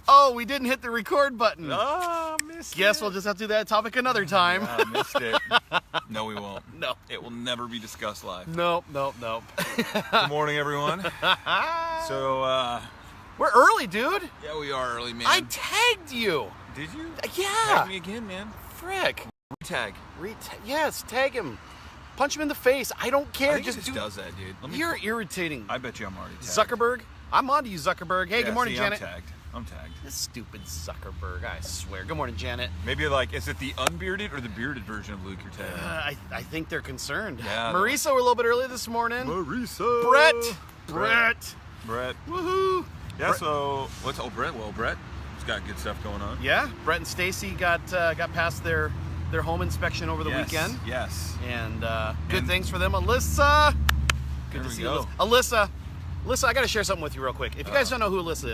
Oh, we didn't hit the record button. Oh, missed it. Guess we'll just have to do that topic another time. Yeah, missed it. No, we won't. No. It will never be discussed live. Nope. Good morning, everyone. So, We're early, dude. yeah, we are early, man. I tagged you. Did you? Yeah. Tag me again, man. Frick. Tag. Yes, tag him. Punch him in the face. I don't care. I think just does that, dude. You're irritating. I bet you I'm already tagged. Zuckerberg. I'm on to you, Zuckerberg. Hey, Yeah, good morning, see, Janet. I'm tagged. This stupid Zuckerberg, I swear. Good morning, Janet. Maybe like, is it the unbearded or the bearded version of Luke you're tagging? I think they're concerned. Yeah. Marisa, we're a little bit early this morning. Marisa. Brett. Woohoo. Yeah, so, Brett? Well, Brett's got good stuff going on. Yeah, Brett and Stacy got past their home inspection over the weekend. Yes. And good things for them. Alyssa. Good to see you. Alyssa, I got to share something with you real quick. If you guys don't know who Alyssa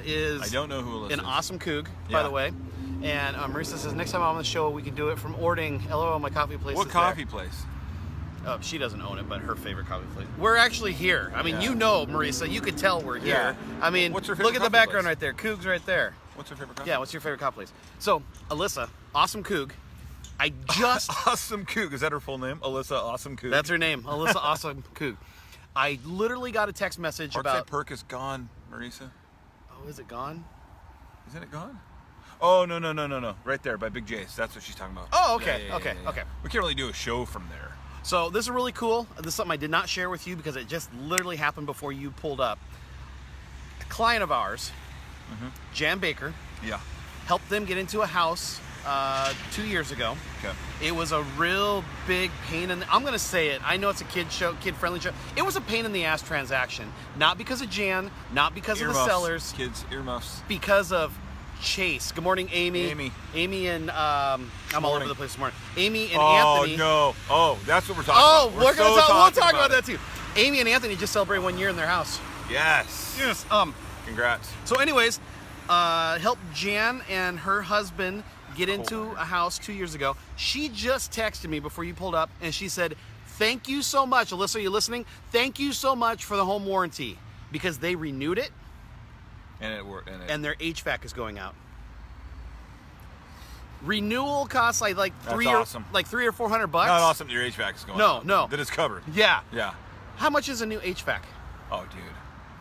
is, I don't know who Alyssa is. An awesome coug, by the way. And Marisa says, next time I'm on the show, we can do it from Orting. LOL, my coffee place What is coffee there. place? She doesn't own it, but her favorite coffee place. We're actually here. I mean, you know, Marisa, you could tell we're here. Yeah. I mean, What's her favorite look at the coffee background place? right there. Coug's right there. What's her favorite coffee? Yeah, what's your favorite coffee place? So, Alyssa, awesome coug. I just... Awesome Coug. Is that her full name? Alyssa Awesome Coug. That's her name, Alyssa Awesome Coug. I literally got a text message Parkside about... Perk is gone, Marisa. Oh, is it gone? Isn't it gone? Oh, no. Right there by Big J's. That's what she's talking about. Oh, okay, Yeah. okay. We can't really do a show from there. So this is really cool. This is something I did not share with you because it just literally happened before you pulled up. A client of ours, Jan Baker, Yeah. helped them get into a house 2 years ago. Okay. It was a real big pain in the, I'm going to say it. I know it's a kid-friendly show. It was a pain in the ass transaction. Not because of Jan, not because of the sellers. Kids, earmuffs. Because of Chase. Good morning, Amy. Amy and I'm all over the place this morning. Amy and Anthony. Oh, no. Oh, that's what we're talking Oh, about. we'll talk about that too. Amy and Anthony just celebrated 1 year in their house. Yes. Yes. Congrats. So anyways, helped Jan and her husband get into a house 2 years ago. She just texted me before you pulled up, and she said, thank you so much. Alyssa, are you listening? Thank you so much for the home warranty, because they renewed it. And it worked. And their HVAC is going out. Renewal costs like $300 or $400. Not awesome that your HVAC is going out. No. That it's covered. Yeah. Yeah. How much is a new HVAC? Oh, dude.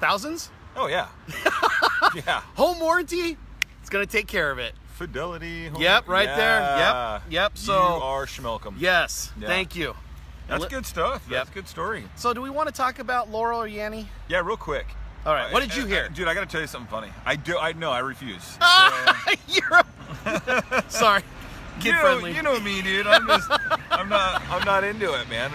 Thousands? Oh, yeah. Yeah. Home warranty, it's going to take care of it. Fidelity. Yep, right there. Yep. So you are schmelkum. Yes. Yeah. Thank you. That's good stuff. Yep. That's a good story. So do we want to talk about Laurel or Yanni? Yeah, real quick. All right. What did you hear? Dude, I got to tell you something funny. I refuse. Sorry. Kid friendly. You know me, dude. I'm not into it, man.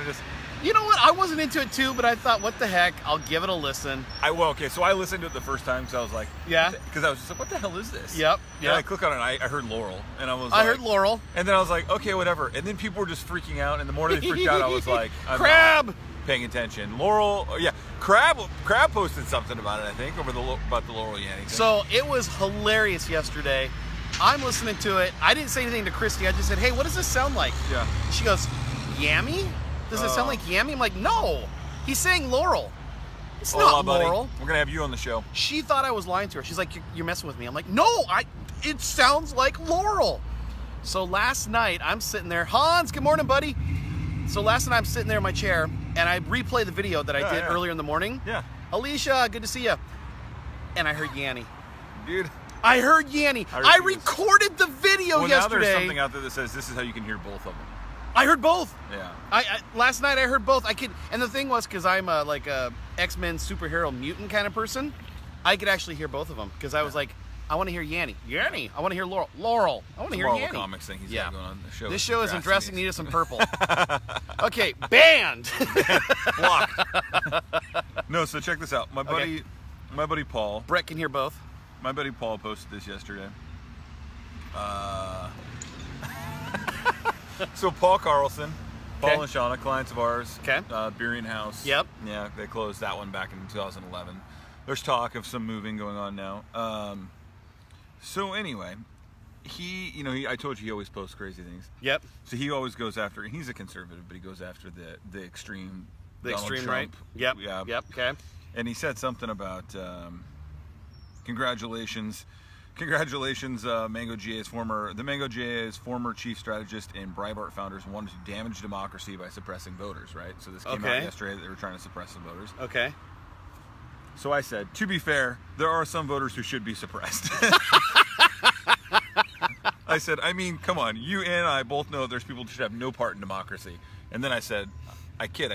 You know what? I wasn't into it too, but I thought, what the heck? I'll give it a listen. So I listened to it the first time because I was like, yeah. Because I was just like, what the hell is this? Yep. And I click on it, and I heard Laurel, and I heard Laurel. And then I was like, okay, whatever. And then people were just freaking out, and the more they freaked out, I was like, I'm Crab! not paying attention. Laurel, Crab posted something about it, I think, about the Laurel Yanni thing. So it was hilarious yesterday. I'm listening to it. I didn't say anything to Christy. I just said, hey, what does this sound like? Yeah. She goes, Yammy? Does it sound like Yammy? I'm like, no. He's saying Laurel. It's not Laurel. We're going to have you on the show. She thought I was lying to her. She's like, you're messing with me. I'm like, no, it sounds like Laurel. So last night, I'm sitting there. Hans, good morning, buddy. So last night, I'm sitting there in my chair, and I replay the video that I did earlier in the morning. Yeah. Alicia, good to see you. And I heard Yanni. Dude. I heard Yanni. I recorded the video yesterday. Now there's something out there that says this is how you can hear both of them. I heard both. Yeah. Last night I heard both. And the thing was, because I'm like a X-Men superhero mutant kind of person, I could actually hear both of them. Because I was like, I want to hear Yanni. I want to hear Laurel. I want to hear Marvel Yanni. Comics thing he's got going on the show. This show is dressing Nita some purple. Okay, banned. Block. No, so check this out. My buddy Paul. Brett can hear both. My buddy Paul posted this yesterday. So Paul Carlson, Paul and Shauna, clients of ours. Okay. Beerian House. Yep. Yeah, they closed that one back in 2011. There's talk of some moving going on now. So anyway, I told you he always posts crazy things. Yep. So he always goes after, he's a conservative, but he goes after the extreme. The Donald extreme Trump. right. Yep. Yeah. Yep. Okay. And he said something about congratulations Congratulations, Mango GA's former chief strategist and Breitbart founders wanted to damage democracy by suppressing voters, right? So this came out yesterday that they were trying to suppress some voters. Okay. So I said, to be fair, there are some voters who should be suppressed. I said, I mean, come on, you and I both know there's people who should have no part in democracy. And then I said, I kid.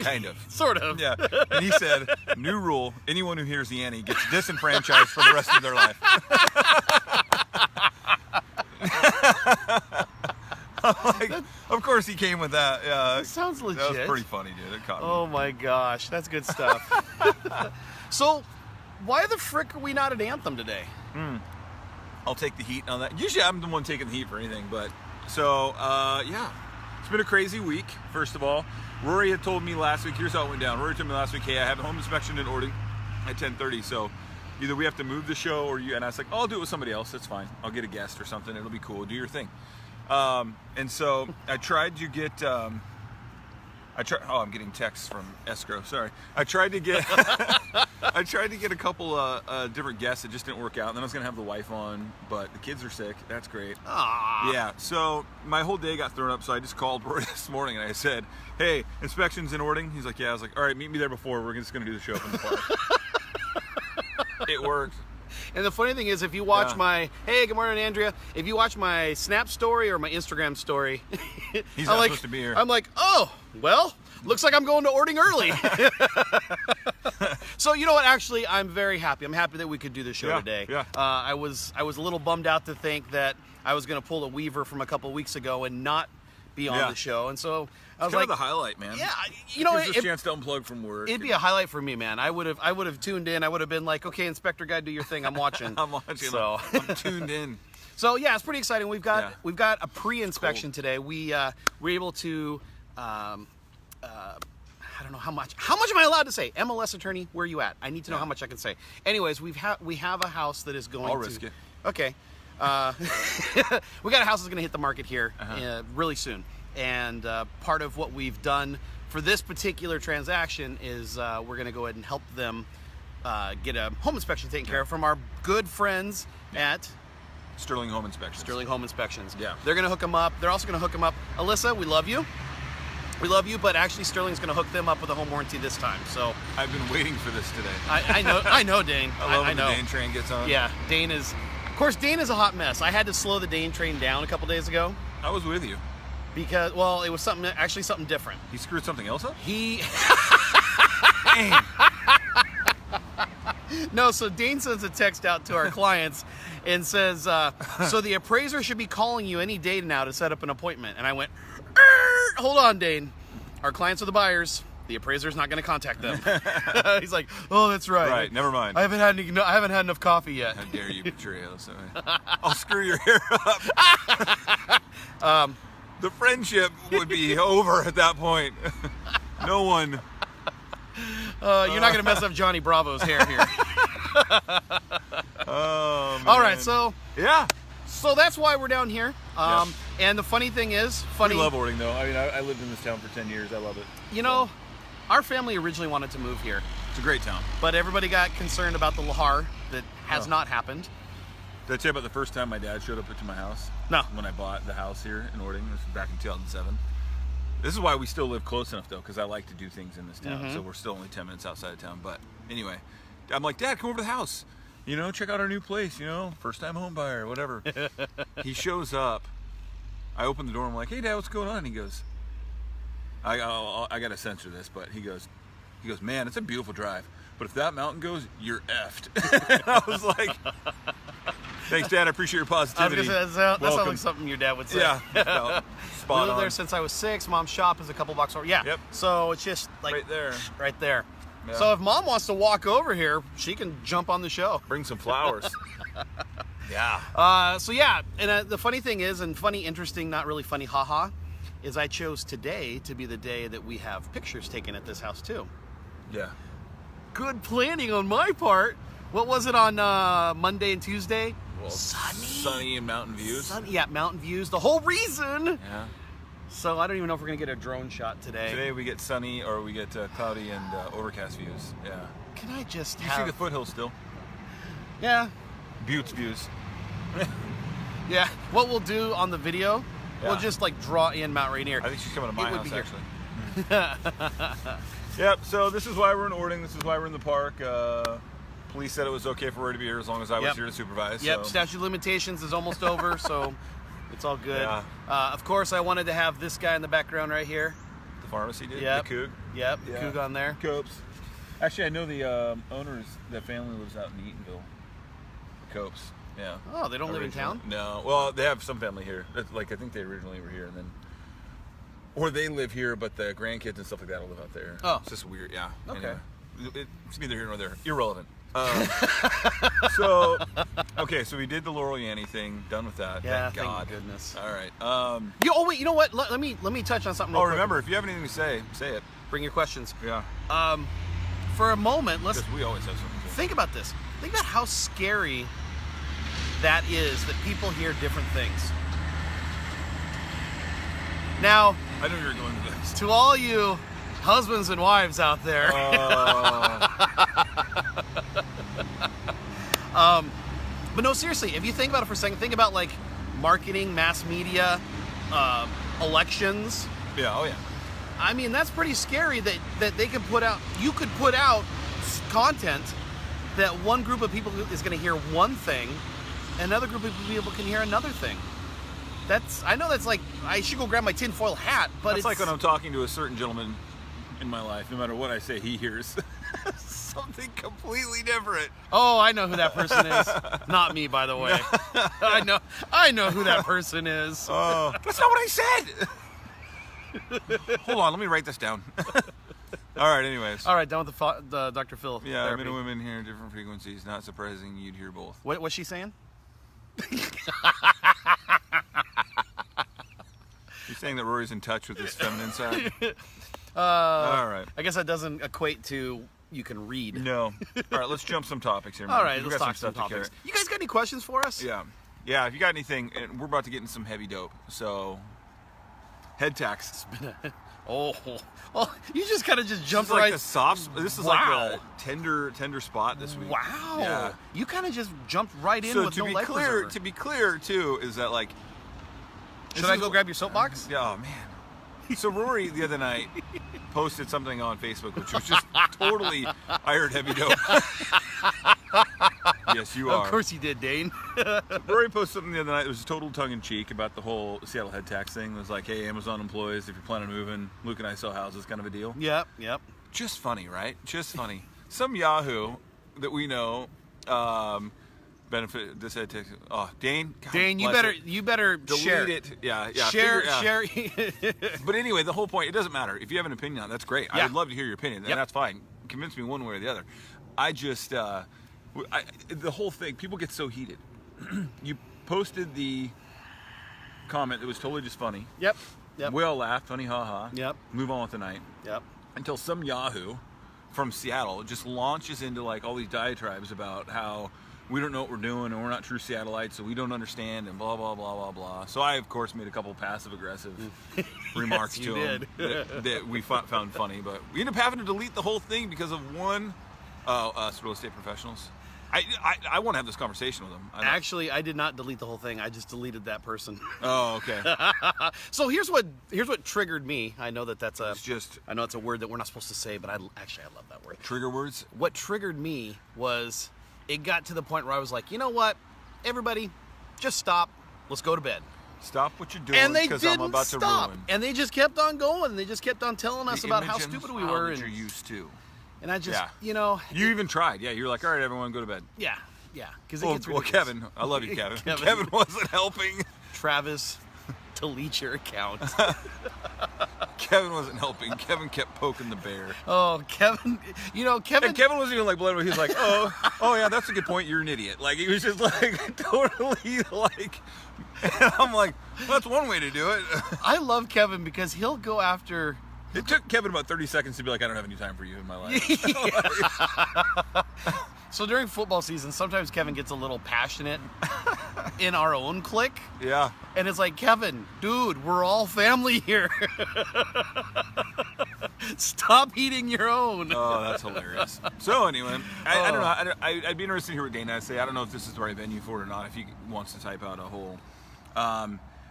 Kind of. Sort of. Yeah. And he said, new rule, anyone who hears the ante gets disenfranchised for the rest of their life. Like, of course he came with that. Yeah. That sounds legit. That was pretty funny, dude. It caught me. Oh my gosh, that's good stuff. So, why the frick are we not at Anthem today? I'll take the heat on that. Usually I'm the one taking the heat for anything, but so yeah. It's been a crazy week, first of all. Rory had told me last week, here's how it went down. Rory told me last week, hey, I have a home inspection in Orting at 10:30, so either we have to move the show or you, and I was like, oh, I'll do it with somebody else, that's fine. I'll get a guest or something, it'll be cool, do your thing. And so I tried to get, oh, I'm getting texts from escrow, sorry. I tried to get a couple different guests, it just didn't work out, and then I was gonna have the wife on, but the kids are sick, that's great. Aww. Yeah, so my whole day got thrown up, so I just called Rory this morning and I said, hey, inspection's in Orting? He's like, yeah. I was like, all right, meet me there before, we're just gonna do the show up in the park. It worked. And the funny thing is, if you watch my, hey, good morning, Andrea. If you watch my Snap story or my Instagram story, he's not supposed to be here. I'm like, oh, well, looks like I'm going to Orting early. So you know what? Actually, I'm very happy. I'm happy that we could do the show today. Yeah. I was a little bummed out to think that I was going to pull a Weaver from a couple of weeks ago and not be on the show, and so I was kind like, of the highlight, man. Yeah, you know, gives us a chance to unplug from work. It'd be a highlight for me, man. I would have tuned in. I would have been like, okay, Inspector Guy, do your thing. I'm watching. I'm watching. So I'm tuned in. So yeah, it's pretty exciting. We've got a pre-inspection today. We were able to. I don't know how much. How much am I allowed to say? MLS attorney, where are you at? I need to know how much I can say. Anyways, we have a house that is going. I'll risk it. Okay. We got a house that's going to hit the market here really soon. And part of what we've done for this particular transaction is we're going to go ahead and help them get a home inspection taken care of from our good friends at Sterling Home Inspections. Sterling Home Inspections. Yeah. They're going to hook them up. They're also going to hook them up. Alyssa, we love you. We love you, but actually Sterling's going to hook them up with a home warranty this time. So I've been waiting for this today. I know, Dane. I love when know. the Dane train gets on. Yeah, Dane is. Of course, Dane is a hot mess. I had to slow the Dane train down a couple days ago. I was with you. Because, well, it was something different. He screwed something else up? No, so Dane sends a text out to our clients and says, so the appraiser should be calling you any day now to set up an appointment. And I went, hold on, Dane. Our clients are the buyers. The appraiser's not going to contact them. He's like, oh, that's right. Right, never mind. I haven't had enough coffee yet. How dare you betray us? I'll screw your hair up. The friendship would be over at that point. No one. You're not going to mess up Johnny Bravo's hair here. Oh, man. All right, so yeah. So that's why we're down here. And the funny thing is, We love Orting, though. I mean, I lived in this town for 10 years. I love it. You know, our family originally wanted to move here. It's a great town. But everybody got concerned about the lahar that has not happened. Did I tell you about the first time my dad showed up to my house? No. When I bought the house here in Orting. This was back in 2007. This is why we still live close enough, though, because I like to do things in this town. So we're still only 10 minutes outside of town. But anyway, I'm like, Dad, come over to the house. You know, check out our new place, you know, first-time home buyer, whatever. He shows up. I open the door. I'm like, hey, Dad, what's going on? And he goes, I got to censor this, but he goes, man, it's a beautiful drive. But if that mountain goes, you're effed. And I was like, thanks, Dad. I appreciate your positivity. I was gonna say, that sounds like something your dad would say. Yeah. No, spot we lived on. there since I was 6. Mom's shop is a couple blocks over. Yeah. Yep. So it's just like Right there. Right there. Yeah. So if Mom wants to walk over here, she can jump on the show. Bring some flowers. Yeah. So yeah, and the funny thing is, and funny, interesting, not really funny, haha, is I chose today to be the day that we have pictures taken at this house too. Yeah. Good planning on my part. What was it on Monday and Tuesday? Well, sunny. Sunny and mountain views. Yeah, mountain views. The whole reason. Yeah. So I don't even know if we're gonna get a drone shot today. Today we get sunny or we get cloudy and overcast views. Yeah. Can I just You see the foothills still? Yeah. Buttes views. Yeah. What we'll do on the video, we'll Yeah. just like draw in Mount Rainier. I think she's coming to my It would house, be here. actually. Yep, so this is why we're in Orting. This is why we're in the park. Police said it was okay for her to be here as long as I was Yep. here to supervise. Yep, so. statute of limitations is almost over, so it's all good. Yeah. Of course, I wanted to have this guy in the background right here. The pharmacy did? Yep. The Coug? Yep, Yeah. Coug on there. Copes. Actually, I know the owners, that family lives out in Eatonville. The Copes, yeah. Oh, they don't live in Originally. town? No, well, they have some family here. That's, like, I think they originally were here, and then, or they live here, but the grandkids and stuff like that will live out there. Oh. It's just weird, yeah. Okay. Anyway, it's neither here nor there. Irrelevant. So, okay, so we did the Laurel Yanny thing. Done with that. Yeah, thank God. goodness. All right. Oh wait, you know what? Let me touch on something real quick. Remember, if you have anything to say it. Bring your questions. Yeah. For a moment, let's Because we always have something to say. think about this. Think about how scary that is, that people hear different things. Now, I know you're going to this. to all you husbands and wives out there, but no, seriously, if you think about it for a second, think about like marketing, mass media, elections. Yeah, oh yeah. I mean, that's pretty scary that they could put out, you could put out content that one group of people is going to hear one thing, and another group of people can hear another thing. I know that's like, I should go grab my tinfoil hat, but That's it's like when I'm talking to a certain gentleman in my life, no matter what I say, he hears something completely different. Oh, I know who that person is. Not me, by the way. I know who that person is. Oh, that's not what I said. Hold on, let me write this down. All right, anyways. All right, done with the Dr. Phil. Yeah, therapy. men and women hear different frequencies. Not surprising you'd hear both. What's she saying? You're saying that Rory's in touch with his feminine side? All right. I guess that doesn't equate to you can read. No. All right, let's jump some topics here. All man. right, We've let's got talk some stuff to topics. carry. You guys got any questions for us? Yeah. Yeah, if you got anything, and we're about to get in some heavy dope. So, head tax. Oh, you just kind of just This jumped is like right. the soft. This is Wow. like a tender spot this week. Wow. Yeah. You kind of just jumped right in So with no life preserver. to be clear too, is that like. Should I go grab your soapbox? Yeah, oh man. So Rory the other night posted something on Facebook, which was just totally. I heard heavy dope. Yes, you are. Of course you did, Dane. Rory posted something the other night that was total tongue-in-cheek about the whole Seattle head tax thing. It was like, hey, Amazon employees, if you're planning on moving, Luke and I sell houses, kind of a deal. Yep. Just funny, right? Just funny. Some Yahoo that we know benefit this head tax. Oh, Dane. God Dane, you bless better it. Delete share it. Yeah. Share. But anyway, the whole point, it doesn't matter. If you have an opinion on it, that's great. I Yeah. would love to hear your opinion, and Yep. that's fine. Convince me one way or the other. I just, the whole thing, people get so heated. You posted the comment that was totally just funny. Yep. We all laughed, funny, haha. Yep. Move on with the night. Yep. Until some Yahoo from Seattle just launches into like all these diatribes about how we don't know what we're doing and we're not true Seattleites, so we don't understand and blah blah blah blah blah. So I of course made a couple passive aggressive remarks you to him did. that we found funny, but we ended up having to delete the whole thing because of one us real estate professionals. I want to have this conversation with them. Actually, I did not delete the whole thing. I just deleted that person. Oh, okay. So here's what triggered me. I know that's a It's just I know it's a word that we're not supposed to say, but I love that word. trigger words. What triggered me was it got to the point where I was like, you know what, everybody, just stop. Let's go to bed. Stop what you're doing And they because didn't I'm about stop. to ruin. And they just kept on going. They just kept on telling us the about how image and stupid we style were. that And, you're used to. and I just, Yeah. you You even tried. Yeah, you're like, all right, everyone, go to bed. yeah. Because Well, Kevin, I love you, Kevin. Kevin wasn't helping. Travis, delete your account. Kevin wasn't helping. Kevin kept poking the bear. Oh, Kevin, Kevin. And Kevin wasn't even like blood. He was like, oh yeah, that's a good point. You're an idiot. Like he was just like totally like. And I'm like, well, that's one way to do it. I love Kevin because he'll go after. It took Kevin about 30 seconds to be like, I don't have any time for you in my life. So during football season, sometimes Kevin gets a little passionate in our own clique. Yeah. And it's like, Kevin, dude, we're all family here. Stop eating your own. Oh, that's hilarious. So anyway, I don't know. I'd be interested to hear what Dana has to say. I don't know if this is the right venue for it or not. If he wants to type out a whole.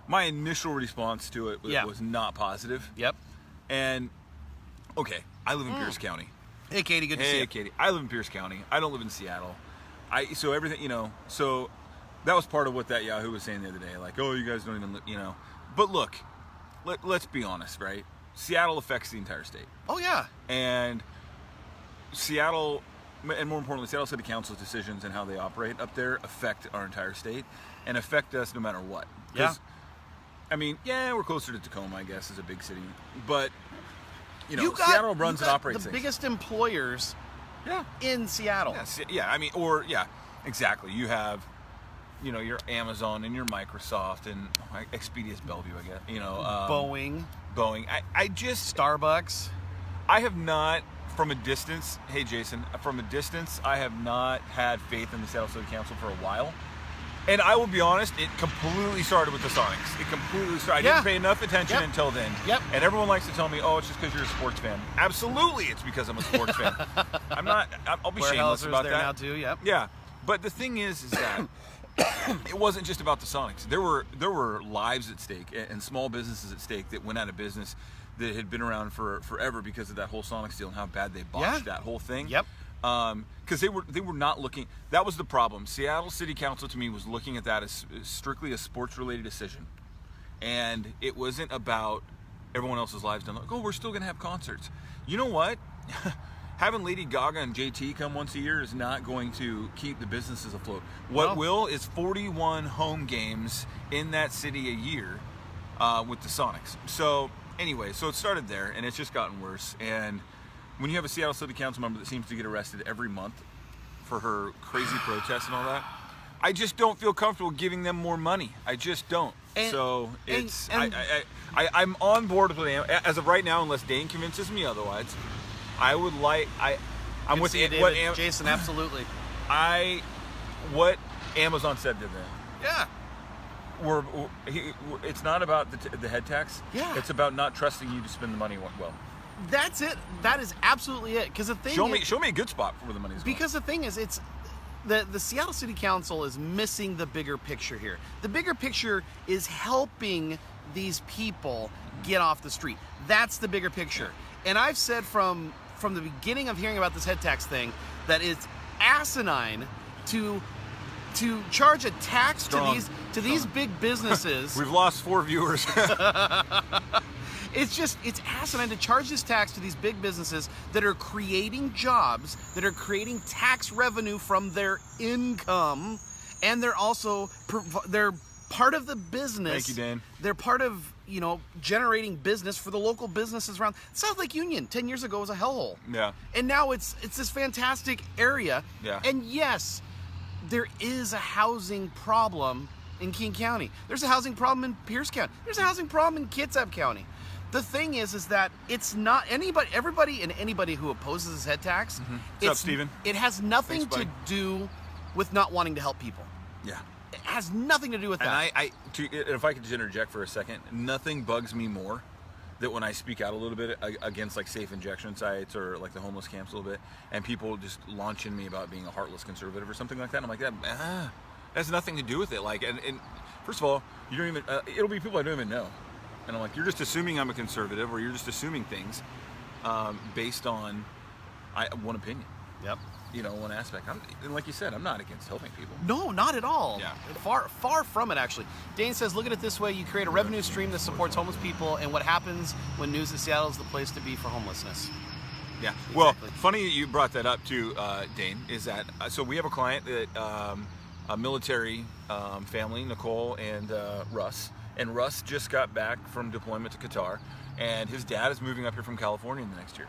My initial response to it was not positive. Yep. And okay, I live in Pierce County. Hey, Katie. Good to see you. Hey, Katie. I live in Pierce County. I don't live in Seattle. So everything, so that was part of what that Yahoo was saying the other day. Like, oh, you guys don't even, But look, let's be honest, right? Seattle affects the entire state. Oh, yeah. And Seattle, and more importantly, Seattle City Council's decisions and how they operate up there affect our entire state and affect us no matter what. Yeah. I mean, we're closer to Tacoma, I guess, as a big city. But, Seattle runs and operates the things. biggest employers in Seattle. Exactly. You have, your Amazon and your Microsoft and Expedia's Bellevue, I guess. Boeing. I just... Starbucks. I have not, from a distance, hey Jason, I have not had faith in the Seattle City Council for a while. And I will be honest, it completely started with the Sonics. It completely started. I didn't pay enough attention until then. Yep. And everyone likes to tell me, oh, it's just because you're a sports fan. Absolutely, it's because I'm a sports fan. I'll be shameless about there that. now too, yep. Yeah. But the thing is that it wasn't just about the Sonics. There were lives at stake and small businesses at stake that went out of business that had been around for forever because of that whole Sonics deal and how bad they botched that whole thing. Yep. Because they were not looking. That was the problem. Seattle City Council to me was looking at that as strictly a sports related decision, and it wasn't about everyone else's lives done. Like, oh, we're still gonna have concerts. You know what? Having Lady Gaga and JT come once a year is not going to keep the businesses afloat. What will is 41 home games in that city a year with the Sonics. So anyway, so it started there, and it's just gotten worse. And when you have a Seattle City Council member that seems to get arrested every month for her crazy protests and all that, I just don't feel comfortable giving them more money. I just don't. I'm on board with it as of right now, unless Dane convinces me otherwise. I would like I'm with Jason. Absolutely. What Amazon said to them. Yeah. It's not about the head tax. Yeah. It's about not trusting you to spend the money well. That's it. That is absolutely it. Because the thing show me a good spot for where the money's going. Because the thing is, it's the Seattle City Council is missing the bigger picture here. The bigger picture is helping these people get off the street. That's the bigger picture. And I've said from the beginning of hearing about this head tax thing that it's asinine to charge a tax to these big businesses. We've lost 4 viewers. It's asinine to charge this tax to these big businesses that are creating jobs, that are creating tax revenue from their income, and they're also they're part of the business. Thank you, Dan. They're part of generating business for the local businesses around. South Lake Union 10 years ago was a hellhole. Yeah. And now it's this fantastic area. Yeah. And yes, there is a housing problem in King County. There's a housing problem in Pierce County. There's a housing problem in Kitsap County. The thing is that it's not anybody who opposes this head tax. Mm-hmm. What's up, Steven? It has nothing to do with not wanting to help people. Yeah. It has nothing to do with that. And if I could just interject for a second, nothing bugs me more than when I speak out a little bit against like safe injection sites or like the homeless camps a little bit, and people just launch in me about being a heartless conservative or something like that. And I'm like, that has nothing to do with it. Like, and first of all, you don't even. It'll be people I don't even know. And I'm like, you're just assuming I'm a conservative, or you're just assuming things based on one opinion. Yep. One aspect. And like you said, I'm not against helping people. No, not at all. Yeah. Far from it, actually. Dane says, look at it this way. You create a revenue stream that supports homeless people, and what happens when news that Seattle is the place to be for homelessness. Yeah. Exactly. Well, funny you brought that up too, Dane, is that, so we have a client that, a military family, Nicole and Russ. And Russ just got back from deployment to Qatar, and his dad is moving up here from California in the next year.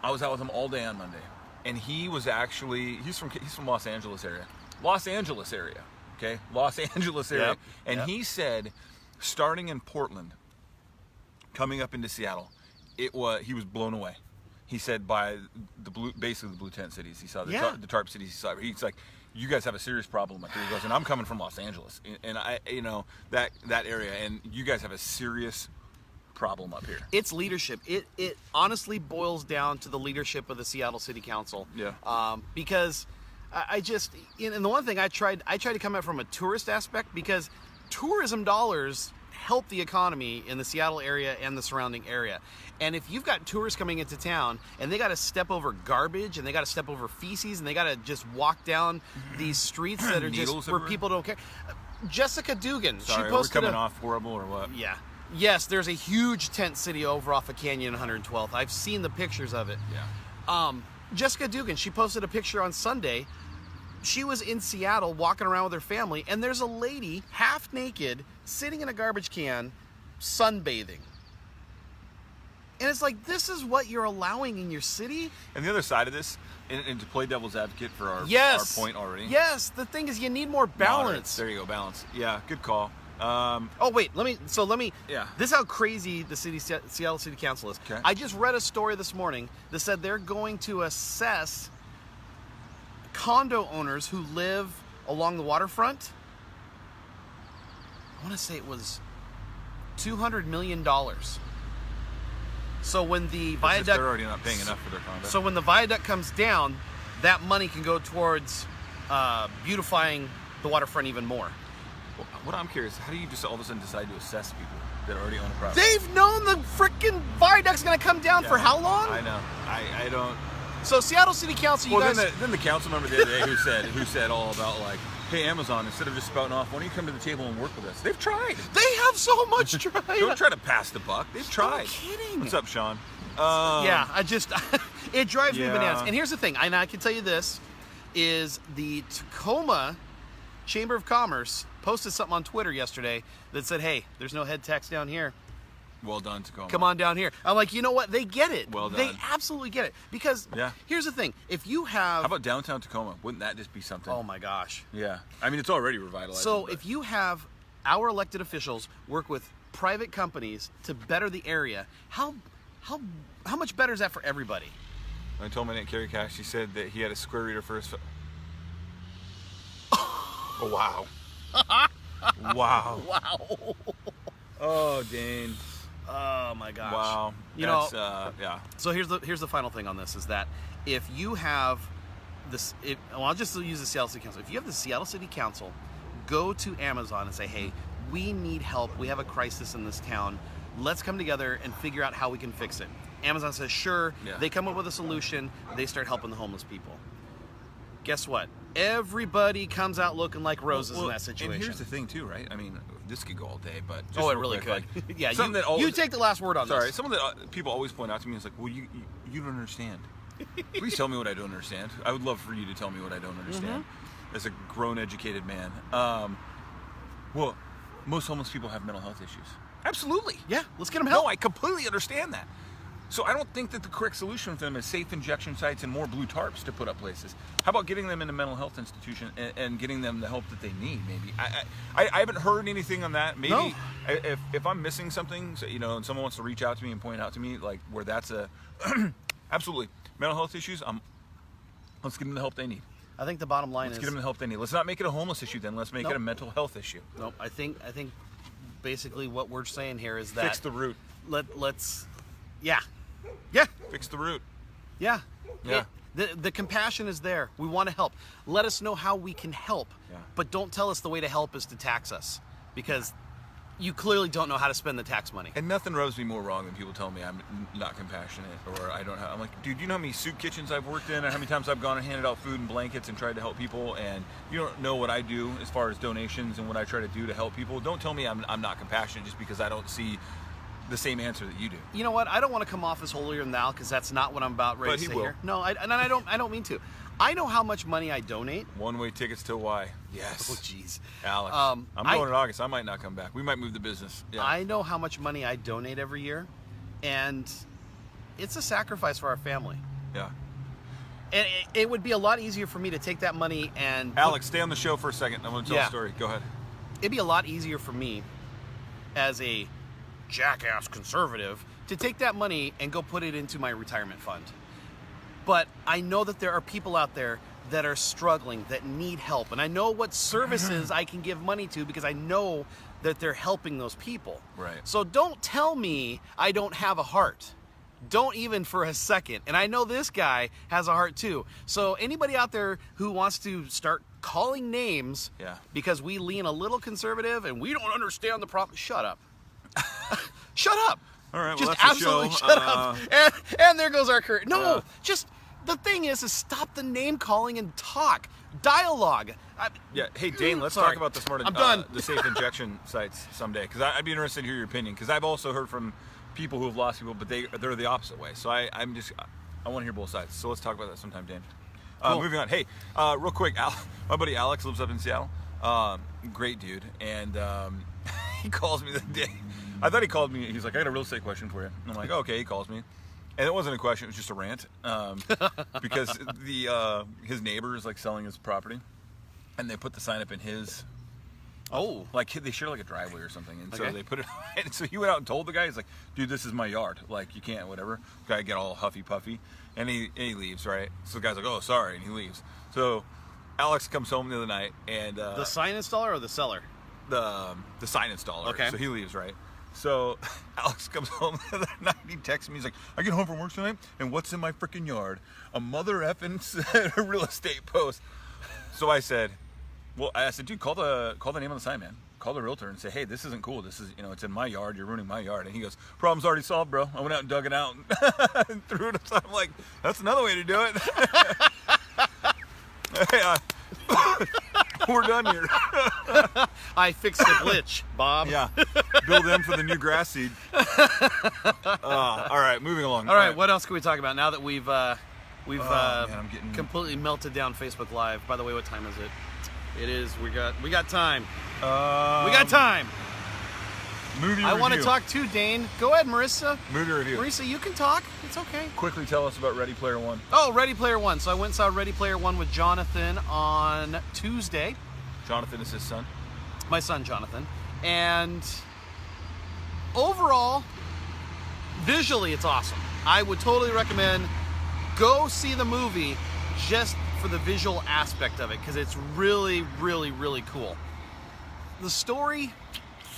I was out with him all day on Monday, and he's from Los Angeles area. Okay? Los Angeles area. Yep. And he said, starting in Portland, coming up into Seattle, he was blown away. He said by basically the blue tent cities. He saw the tarp cities he saw. He's like, you guys have a serious problem up here. He goes, and I'm coming from Los Angeles, and I, that area, and you guys have a serious problem up here. It's leadership. It honestly boils down to the leadership of the Seattle City Council. Yeah. Because I just, and the one thing I tried to come at from a tourist aspect, because tourism dollars help the economy in the Seattle area and the surrounding area. And if you've got tourists coming into town and they got to step over garbage and they got to step over feces and they got to just walk down these streets that are just where everywhere. people don't care. Jessica Dugan, Sorry, she posted we're coming off horrible or what? Yeah. Yes, there's a huge tent city over off of Canyon 112th. I've seen the pictures of it. Yeah. Jessica Dugan, she posted a picture on Sunday. She was in Seattle walking around with her family, and there's a lady half naked sitting in a garbage can sunbathing. And it's like, this is what you're allowing in your city? And the other side of this, and to play devil's advocate for our point already. Yes, the thing is you need more balance. There you go, balance. Yeah, good call. Oh wait, let me. Yeah. This is how crazy the Seattle City Council is. Okay. I just read a story this morning that said they're going to assess condo owners who live along the waterfront. I want to say it was $200 million. So when the viaduct, they're already not paying enough for their condo. So when the viaduct comes down, that money can go towards beautifying the waterfront even more. Well, what I'm curious, how do you just all of a sudden decide to assess people that already own a property? They've known the freaking viaduct's going to come down for how long? I know. I don't. So Seattle City Council, you guys. Then the council member the other day who said all about like, hey Amazon, instead of just spouting off, why don't you come to the table and work with us? They've tried. They have so much tried. Don't try to pass the buck. They've tried. No kidding. What's up, Sean? Yeah, it drives me Yeah. bananas. And here's the thing, and I can tell you this, is the Tacoma Chamber of Commerce posted something on Twitter yesterday that said, hey, there's no head tax down here. Well done, Tacoma. Come on down here. I'm like, you know what? They get it. Well done. They absolutely get it. Because here's the thing. If you have... How about downtown Tacoma? Wouldn't that just be something? Oh my gosh. Yeah. I mean, it's already revitalized. So if you have our elected officials work with private companies to better the area, how much better is that for everybody? I told my Aunt Carrie Cash, she said that he had a square reader for his... Oh, wow. Wow. Wow. Oh, Dane. Oh my gosh. Wow. You That's, know, yeah. So here's the final thing on this is that if you have this, I'll just use the Seattle City Council. If you have the Seattle City Council go to Amazon and say, hey, we need help. We have a crisis in this town. Let's come together and figure out how we can fix it. Amazon says, sure. Yeah. They come up with a solution. They start helping the homeless people. Guess what? Everybody comes out looking like roses in that situation. And here's the thing, too, right? I mean, this could go all day, but just it real really quick, could. Like, Yeah, something that always, you take the last word on this. Sorry, something that people always point out to me is like, well, you don't understand. Please tell me what I don't understand. I would love for you to tell me what I don't understand as a grown, educated man. Well, most homeless people have mental health issues. Absolutely. Yeah, let's get them help. No, I completely understand that. So I don't think that the correct solution for them is safe injection sites and more blue tarps to put up places. How about getting them in a mental health institution and getting them the help that they need? Maybe I haven't heard anything on that. Maybe No. if I'm missing something, so, you know, and someone wants to reach out to me and point out to me like where that's a absolutely mental health issues. Let's give them the help they need. I think the bottom line Let's is get them the help they need. Let's not make it a homeless issue then. Let's make it a mental health issue. No, I think basically what we're saying here is that Fix the root. Let's Fix the root. Yeah. Yeah. The compassion is there. We want to help. Let us know how we can help. Yeah. But don't tell us the way to help is to tax us, because you clearly don't know how to spend the tax money. And nothing rubs me more wrong than people tell me I'm not compassionate or I don't have. I'm like, dude, you know how many soup kitchens I've worked in and how many times I've gone and handed out food and blankets and tried to help people, and you don't know what I do as far as donations and what I try to do to help people. Don't tell me I'm not compassionate just because I don't see the same answer that you do. You know what? I don't want to come off as holier than thou, because that's not what I'm about ready But to he say will. here. No, I don't mean to. I know how much money I donate. One-way tickets to Hawaii. Yes. Oh, jeez. Alex. I'm going in August. I might not come back. We might move the business. Yeah. I know how much money I donate every year, and it's a sacrifice for our family. Yeah. And it would be a lot easier for me to take that money and... Alex, stay on the show for a second. I want to tell a story. Go ahead. It'd be a lot easier for me as a jackass conservative to take that money and go put it into my retirement fund. But I know that there are people out there that are struggling, that need help. And I know what services I can give money to because I know that they're helping those people. Right. So don't tell me I don't have a heart. Don't even for a second. And I know this guy has a heart too. So anybody out there who wants to start calling names because we lean a little conservative and we don't understand the problem, shut up. Shut up. All right, just well, that's absolutely the show. shut up. And there goes our career. No, just the thing is stop the name calling and talk. Dialogue. Yeah. Hey, Dane, let's Sorry. talk about the smart, I'm done. the safe injection sites someday, because I'd be interested to hear your opinion, because I've also heard from people who have lost people, but they're the opposite way. So I want to hear both sides. So let's talk about that sometime, Dan. Cool. Moving on. Hey, real quick, my buddy Alex lives up in Seattle. Great dude, and he calls me the day. I thought he called me. He's like, I got a real estate question for you. And I'm like, okay. He calls me. And it wasn't a question, it was just a rant, because his neighbor is like selling his property, and they put the sign up in his, like they share like a driveway or something, and so they put it, and so he went out and told the guy, he's like, dude, this is my yard, like you can't, whatever. The guy get all huffy puffy, and he leaves, right? So the guy's like, oh, sorry, and he leaves. So Alex comes home the other night, and the sign installer or the seller? The sign installer. Okay. So he leaves, right? So Alex comes home the other night, he texts me, he's like, I get home from work tonight, and what's in my freaking yard? A mother effing real estate post. So I said, dude, call the name on the sign, man. Call the realtor and say, hey, this isn't cool. This is, it's in my yard. You're ruining my yard. And he goes, problem's already solved, bro. I went out and dug it out and threw it. So I'm like, that's another way to do it. Hey, we're done here. I fixed the glitch, Bob. Yeah. Bill them for the new grass seed. All right, moving along. All right, what else can we talk about now that we've man, I'm getting completely melted down Facebook Live? By the way, what time is it? It is. We got time. We got time. Movie review. I want to talk too, Dane. Go ahead, Marissa. Movie review. Marissa, you can talk. It's okay. Quickly tell us about Ready Player One. Oh, Ready Player One. So I went and saw Ready Player One with Jonathan on Tuesday. Jonathan is his son. My son, Jonathan. And overall, visually, it's awesome. I would totally recommend go see the movie just for the visual aspect of it, because it's really, really, really cool. The story,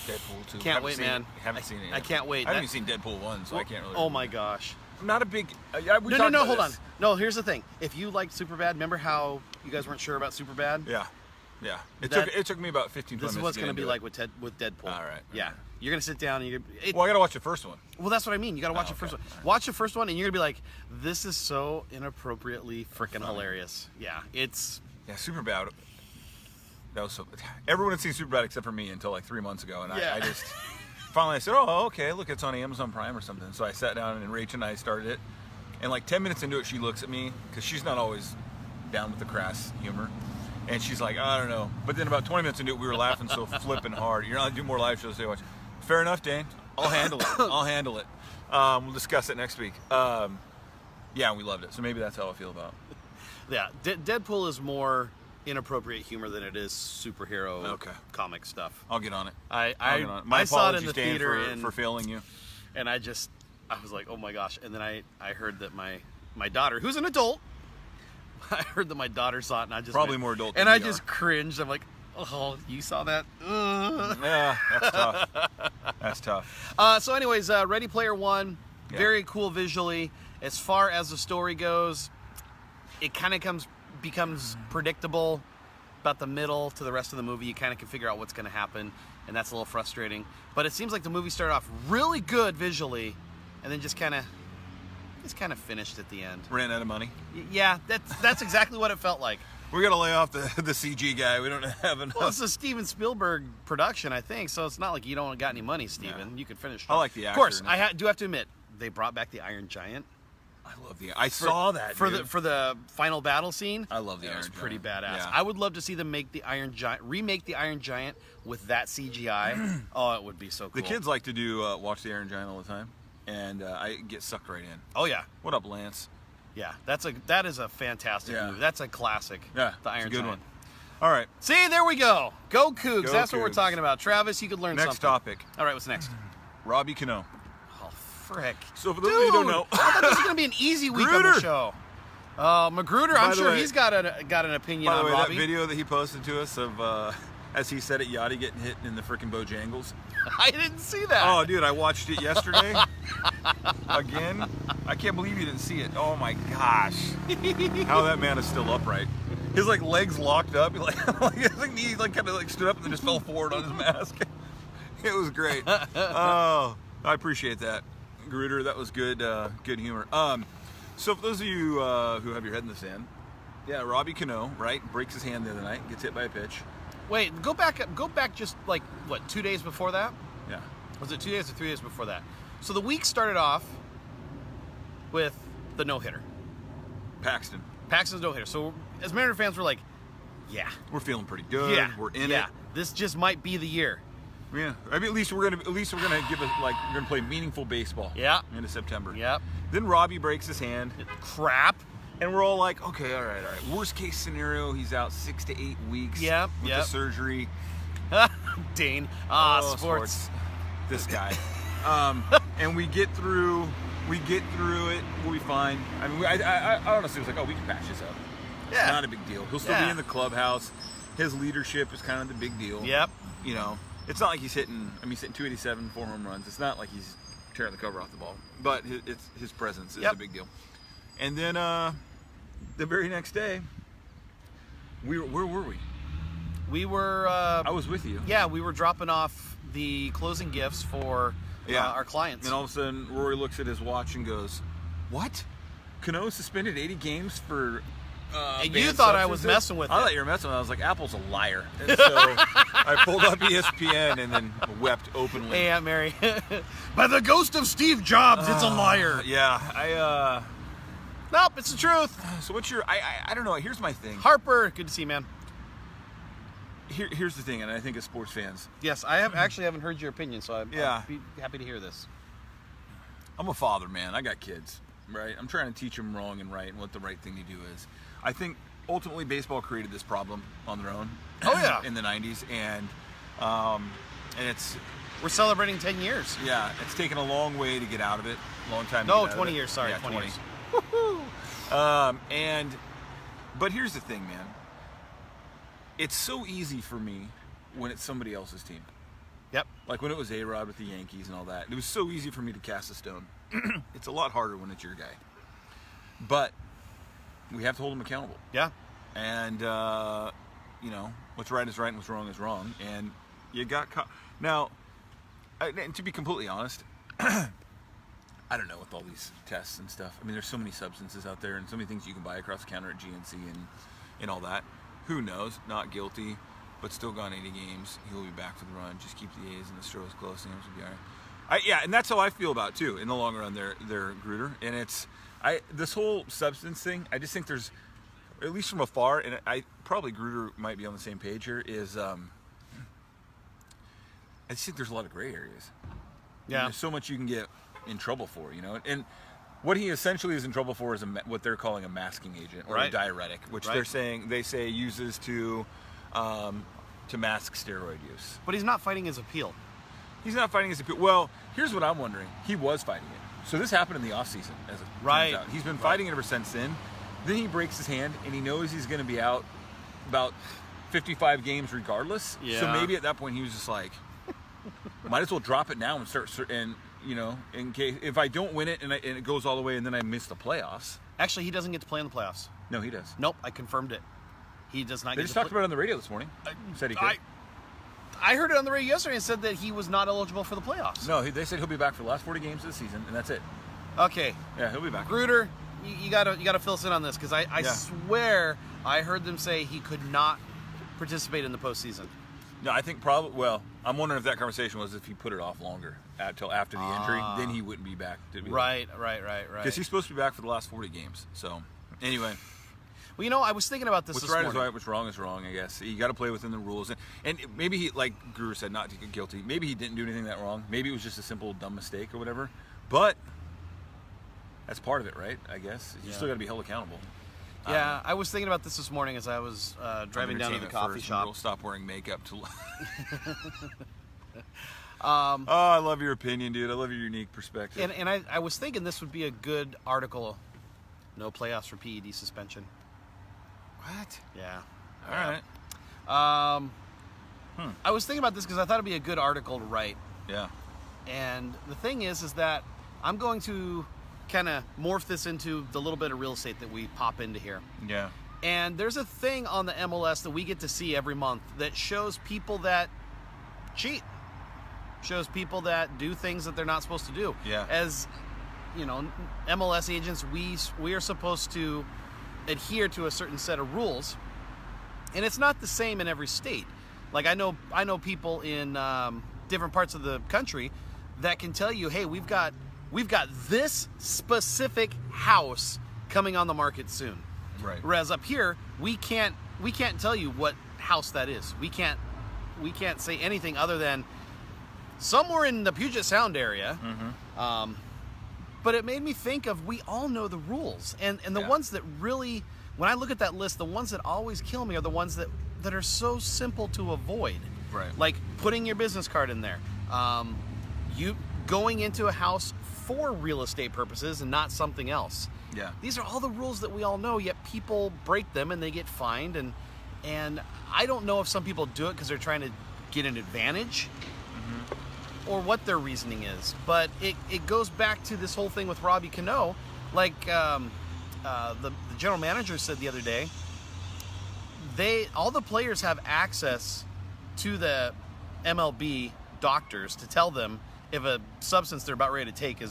Deadpool 2. Can't wait, man. Haven't seen it yet. I can't wait. I haven't even seen Deadpool 1, so I can't really. Oh my gosh. I'm not a big. No, hold on. No, here's the thing. If you liked Superbad, remember how you guys weren't sure about Superbad? Yeah. It took me about 15, 20 minutes. This is what's going to be like with Deadpool. All right. Yeah. You're going to sit down and well, I got to watch the first one. Well, that's what I mean. You got to watch the first one. Watch the first one, and you're going to be like, this is so inappropriately freaking hilarious. Yeah, it's... Yeah, Superbad. That was so... Everyone had seen Superbad except for me until like 3 months ago, and I just... Finally, I said, oh, okay, look, it's on Amazon Prime or something. So I sat down, and Rach and I started it. And like 10 minutes into it, she looks at me, because she's not always down with the crass humor. And she's like, I don't know. But then about 20 minutes into it, we were laughing so flipping hard. You're not doing more live shows today, watch. Fair enough, Dane. I'll handle it. I'll handle it. We'll discuss it next week. Yeah, we loved it. So maybe that's how I feel about it. Yeah, Deadpool is more inappropriate humor than it is superhero comic stuff. I'll get on it. I saw it in the theater for failing you. And I was like, oh my gosh. And then I heard that my daughter, who's an adult, I heard that my daughter saw it, and I just probably more adult. And I just cringed. I'm like, oh, you saw that? Yeah, that's tough. That's tough. So, anyways, Ready Player One, very cool visually. As far as the story goes, it kind of becomes predictable about the middle to the rest of the movie. You kind of can figure out what's going to happen, and that's a little frustrating. But it seems like the movie started off really good visually, and then just kind of finished at the end. Ran out of money. Yeah, that's exactly what it felt like. We got to lay off the CG guy. We don't have enough. Well, it's a Steven Spielberg production, I think, so it's not like you don't got any money, Steven. Yeah. You could finish. I like the actor. Of course, I do have to admit, they brought back the Iron Giant. I love I saw that for the final battle scene. I love the Iron Giant. It was pretty badass. Yeah. I would love to see them remake the Iron Giant with that CGI. Oh, it would be so cool. The kids like to do watch the Iron Giant all the time, and I get sucked right in. Oh yeah. What up, Lance? Yeah, that is a fantastic movie. That's a classic. Yeah, the Iron Giant. One. All right. See, there we go. Go Cougs. That's what we're talking about. Travis, you could learn something. Next topic. All right, what's next? Robbie Cano. Oh, frick. So for those of you who don't know, I thought this was going to be an easy week on the show. Magruder, I'm By the sure way- he's got an opinion By the on way, Robbie. that video that he posted to us of, as he said it, Yachty getting hit in the freaking Bojangles. I didn't see that. Oh, dude, I watched it yesterday. Again. I can't believe you didn't see it. Oh my gosh. How that man is still upright. His like legs locked up. He his knees like kind of like stood up and then just fell forward on his mask. It was great. Oh, I appreciate that, Gruder. That was good, good humor. So for those of you who have your head in the sand, yeah, Robbie Cano, right, breaks his hand the other night, gets hit by a pitch. Wait, go back just like, what, 2 days before that? Yeah. Was it 2 days or 3 days before that? So the week started off with the no-hitter. Paxton's no-hitter. So as Mariner fans, we're like, yeah. We're feeling pretty good. Yeah. We're in yeah. it. This just might be the year. Yeah. I mean, at least we're gonna give it like we're gonna play meaningful baseball. Yeah. Into September. Yep. Then Robbie breaks his hand. Crap. And we're all like, okay, all right. Worst case scenario, he's out 6 to 8 weeks. Yep, With yep. the surgery. Dane. Sports. This guy. And we get through it. We'll be fine. I mean, I honestly was like, oh, we can patch this up. Yeah. Not a big deal. He'll still be in the clubhouse. His leadership is kind of the big deal. Yep. You know, it's not like he's hitting 287, 4 home runs. It's not like he's tearing the cover off the ball. But his presence is a big deal. And then the very next day, where were we? We were... I was with you. Yeah, we were dropping off the closing gifts for our clients. And all of a sudden, Rory looks at his watch and goes, "What? Cano suspended 80 games for and banned you thought I was substances?" messing with I it. thought you were messing with it. I was like, Apple's a liar. And so I pulled up ESPN and then wept openly. Hey, Aunt Mary. By the ghost of Steve Jobs, it's a liar. Yeah, Nope, it's the truth. so what's your... I don't know. Here's my thing. Harper, good to see you, man. Here's the thing, and I think as sports fans... Yes, I haven't heard your opinion, so I'd Yeah. be happy to hear this. I'm a father, man. I got kids, right? I'm trying to teach them wrong and right and what the right thing to do is. I think ultimately baseball created this problem on their own. Oh, yeah. In the 90s, and it's... We're celebrating 10 years. Yeah, it's taken a long way to get out of it. Long time to No, get out 20 of it. years, sorry, Yeah, 20 years. But here's the thing, man. It's so easy for me when it's somebody else's team. Yep. Like when it was A-Rod with the Yankees and all that. It was so easy for me to cast a stone. It's a lot harder when it's your guy. But we have to hold him accountable. Yeah. And, you know, what's right is right and what's wrong is wrong. And you got caught. Now, and to be completely honest, I don't know with all these tests and stuff. I mean, there's so many substances out there and so many things you can buy across the counter at GNC and all that. Who knows? Not guilty, but still gone 80 games. He'll be back for the run. Just keep the A's and the Stros close, and he'll be all right. Yeah, and that's how I feel about it, too. In the long run, they're Gruder, and it's this whole substance thing. I just think there's, at least from afar, and I probably Gruder might be on the same page here. Is I just think there's a lot of gray areas. Yeah. There's so much you can get in trouble for, you know, and what he essentially is in trouble for is what they're calling a masking agent or a diuretic, which they say uses to mask steroid use. But he's not fighting his appeal. He's not fighting his appeal. Well, here's what I'm wondering. He was fighting it. So this happened in the offseason, as it turns out. He's been fighting it ever since then. Then he breaks his hand, and he knows he's going to be out about 55 games regardless. Yeah. So maybe at that point he was just like, might as well drop it now and start, and you know, in case if I don't win it and it goes all the way and then I miss the playoffs. Actually, he doesn't get to play in the playoffs. No, he does. Nope, I confirmed it. He does not They get just to talked about it on the radio this morning. Said he could. I heard it on the radio yesterday and said that he was not eligible for the playoffs. No, they said he'll be back for the last 40 games of the season, and that's it. Okay. Yeah, he'll be back. Gruder, you gotta fill us in on this because I swear I heard them say he could not participate in the postseason. No, I think probably. Well, I'm wondering if that conversation was if he put it off longer until after the injury, then he wouldn't be back. Right. Because he's supposed to be back for the last 40 games. So, anyway. Well, you know, I was thinking about this What's this right morning. is right, what's wrong is wrong, I guess. You got to play within the rules. And maybe he, like Guru said, not to get guilty. Maybe he didn't do anything that wrong. Maybe it was just a simple dumb mistake or whatever. But that's part of it, right? I guess. You still got to be held accountable. Yeah, I was thinking about this morning as I was driving down to the coffee shop. We'll stop wearing makeup to. I love your opinion, dude. I love your unique perspective. And I was thinking this would be a good article No playoffs for PED suspension. What? Yeah. All right. I was thinking about this because I thought it'd be a good article to write. Yeah. And the thing is that I'm going to kind of morph this into the little bit of real estate that we pop into here. Yeah. And there's a thing on the MLS that we get to see every month that shows people that cheat. Shows people that do things that they're not supposed to do. Yeah. As, you know, MLS agents, we are supposed to adhere to a certain set of rules. And it's not the same in every state. Like I know people in different parts of the country that can tell you, hey, we've got this specific house coming on the market soon. Right. Whereas up here, we can't tell you what house that is. We can't say anything other than somewhere in the Puget Sound area. Mm-hmm. But it made me think of, we all know the rules, and the ones that really, when I look at that list, the ones that always kill me are the ones that are so simple to avoid. Right. Like putting your business card in there. You going into a house for real estate purposes and not something else. Yeah. These are all the rules that we all know, yet people break them and they get fined. And I don't know if some people do it because they're trying to get an advantage or what their reasoning is. But it goes back to this whole thing with Robbie Cano. Like the general manager said the other day, all the players have access to the MLB doctors to tell them if a substance they're about ready to take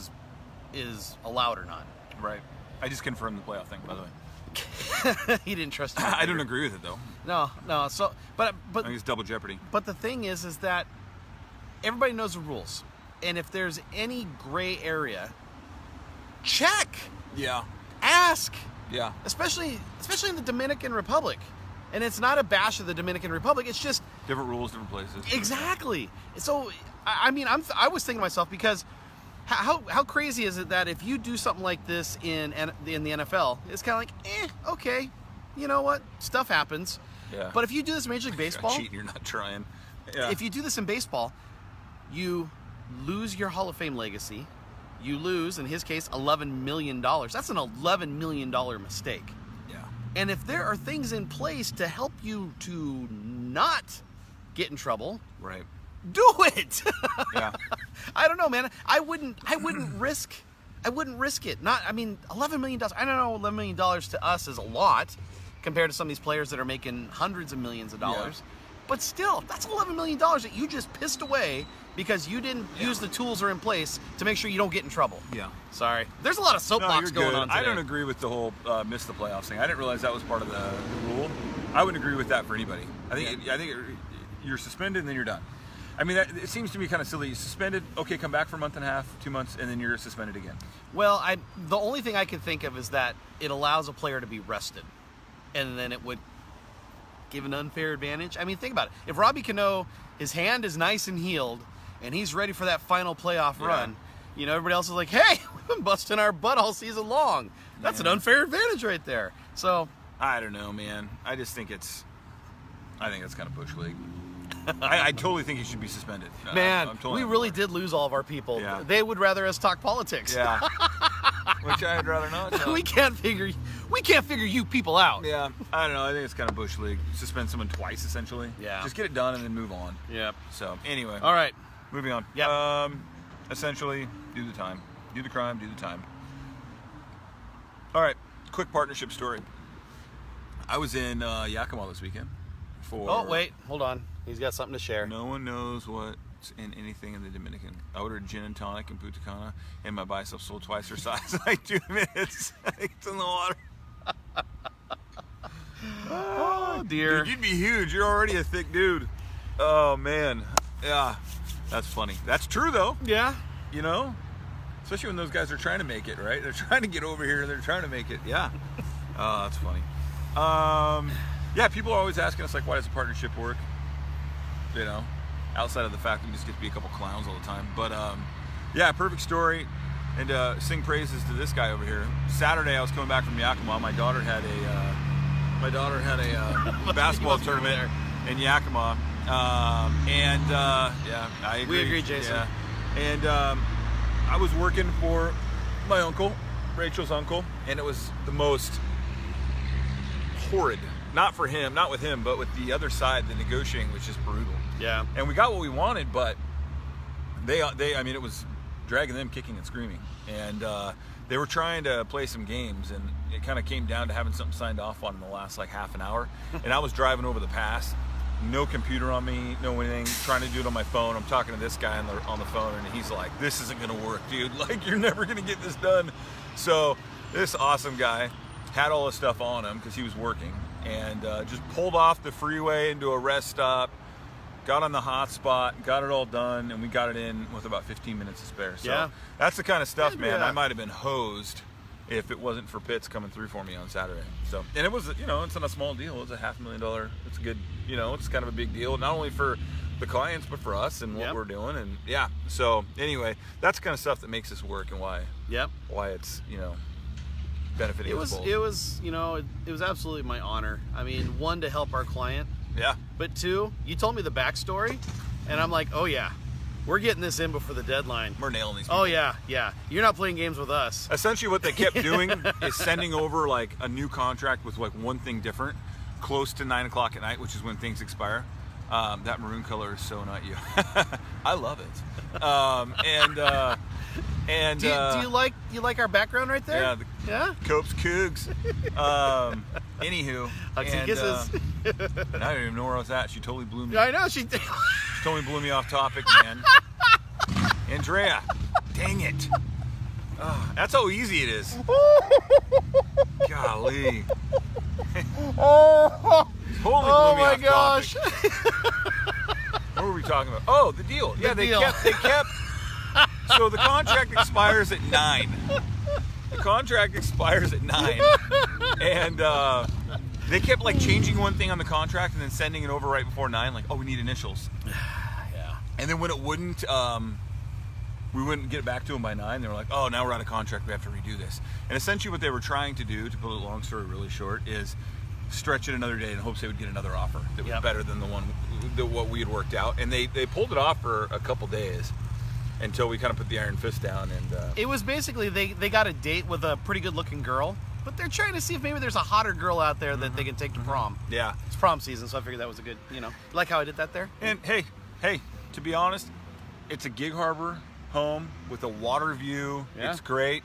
is allowed or not. Right. I just confirmed the playoff thing, by the way. He didn't trust you. I don't agree with it though. No. So, but I think it's double jeopardy. But the thing is that everybody knows the rules, and if there's any gray area, check, Yeah. ask, Yeah. especially in the Dominican Republic. And it's not a bash of the Dominican Republic. It's just Different rules, different places. exactly. So I mean, I was thinking to myself, because how crazy is it that if you do something like this in the NFL, it's kind of like, okay, you know what, stuff happens. Yeah. But if you do this in Major League Baseball, Cheating, you're not trying. Yeah. if you do this in baseball, you lose your Hall of Fame legacy. You lose, in his case, $11 million. That's an $11 million mistake. Yeah. And if there are things in place to help you to not get in trouble, Right. do it. Yeah. I don't know, man. I wouldn't risk it. $11 million. I don't know, $11 million to us is a lot compared to some of these players that are making hundreds of millions of dollars. Yeah. But still, that's $11 million that you just pissed away because you didn't use the tools that are in place to make sure you don't get in trouble. Yeah. Sorry. There's a lot of soapbox you're going good. on today. I don't agree with the whole miss the playoffs thing. I didn't realize that was part of the rule. I wouldn't agree with that for anybody. I think you're suspended and then you're done. I mean, it seems to me kind of silly. Suspended, okay, come back for a month and a half, 2 months, and then you're suspended again. Well, the only thing I can think of is that it allows a player to be rested, and then it would give an unfair advantage. I mean, think about it. If Robbie Cano, his hand is nice and healed, and he's ready for that final playoff run, you know, everybody else is like, hey, we've been busting our butt all season long. That's an unfair advantage right there. So I don't know, man. I just think it's kind of bush league. I totally think he should be suspended. man, I'm totally we on really board. did lose all of our people. Yeah. They would rather us talk politics. Yeah. Which I'd rather not. So. we can't figure you people out. Yeah, I don't know. I think it's kind of bush league. Suspend someone twice, essentially. Yeah. Just get it done and then move on. Yep. So anyway. All right. Moving on. Yep. Essentially, do the time. Do the crime, do the time. All right. Quick partnership story. I was in Yakima this weekend. Oh, wait. Hold on. He's got something to share. No one knows what's in anything in the Dominican. I ordered gin and tonic in Punta Cana, and my biceps sold twice their size in like 2 minutes. It's in the water. Oh, dear. Dude, you'd be huge. You're already a thick dude. Oh, man. Yeah. That's funny. That's true, though. Yeah. You know? Especially when those guys are trying to make it, right? They're trying to get over here and they're trying to make it. Yeah. Oh, that's funny. Yeah, people are always asking us, like, why does a partnership work? You know, outside of the fact that we just get to be a couple clowns all the time. But, yeah, perfect story. And sing praises to this guy over here. Saturday, I was coming back from Yakima. My daughter had a basketball tournament in Yakima. Yeah, I agree. We agree, Jason. Yeah. And I was working for my uncle Rachel's uncle, and it was the most horrid. Not for him, not with him, but with the other side. The negotiating was just brutal. Yeah. And we got what we wanted, but I mean, it was dragging them kicking and screaming. And they were trying to play some games, and it kind of came down to having something signed off on in the last like half an hour. And I was driving over the pass, no computer on me, no anything, trying to do it on my phone. I'm talking to this guy on the phone, and he's like, "This isn't gonna work, dude. Like, you're never gonna get this done." So this awesome guy had all this stuff on him because he was working, and just pulled off the freeway into a rest stop, got on the hotspot, got it all done, and we got it in with about 15 minutes to spare. So Yeah. that's the kind of stuff, man. Yeah. I might have been hosed if it wasn't for Pitts coming through for me on Saturday. So, and it was, it's not a small deal. It's a $500,000. It's a good, it's kind of a big deal, not only for the clients, but for us and what Yep. we're doing. And yeah, so anyway, that's the kind of stuff that makes this work and why Yep. it's, benefiting us both. It was absolutely my honor. I mean, one, to help our client, Yeah. but two, you told me the backstory, and I'm like, oh yeah, we're getting this in before the deadline. We're nailing these people. Oh yeah, you're not playing games with us. Essentially what they kept doing is sending over like a new contract with like one thing different close to 9 o'clock at night, which is when things expire. That maroon color is so not you. I love it. Do you like our background right there? Yeah, Yeah. Copes Cougs. Anywho. Hugs and kisses. And I don't even know where I was at. She totally blew me. I know she did. She totally blew me off topic, man. Andrea, dang it. That's how easy it is. Golly. Totally blew me my off gosh. topic. What were we talking about? Oh, the deal. Yeah, they deal. kept. So the contract expires at 9. The contract expires at 9, and they kept like changing one thing on the contract and then sending it over right before 9. Like, oh, we need initials. Yeah. And then when it wouldn't, we wouldn't get it back to them by 9. They were like, oh, now we're out of contract. We have to redo this. And essentially what they were trying to do, to put a long story really short, is stretch it another day in hopes they would get another offer that was better than what we had worked out. And they pulled it off for a couple days until we kind of put the iron fist down. And It was basically they got a date with a pretty good looking girl, but they're trying to see if maybe there's a hotter girl out there that they can take to prom. yeah. It's prom season, so I figured that was a good, like how I did that there. And hey, to be honest, it's a Gig Harbor home with a water view. Yeah. It's great.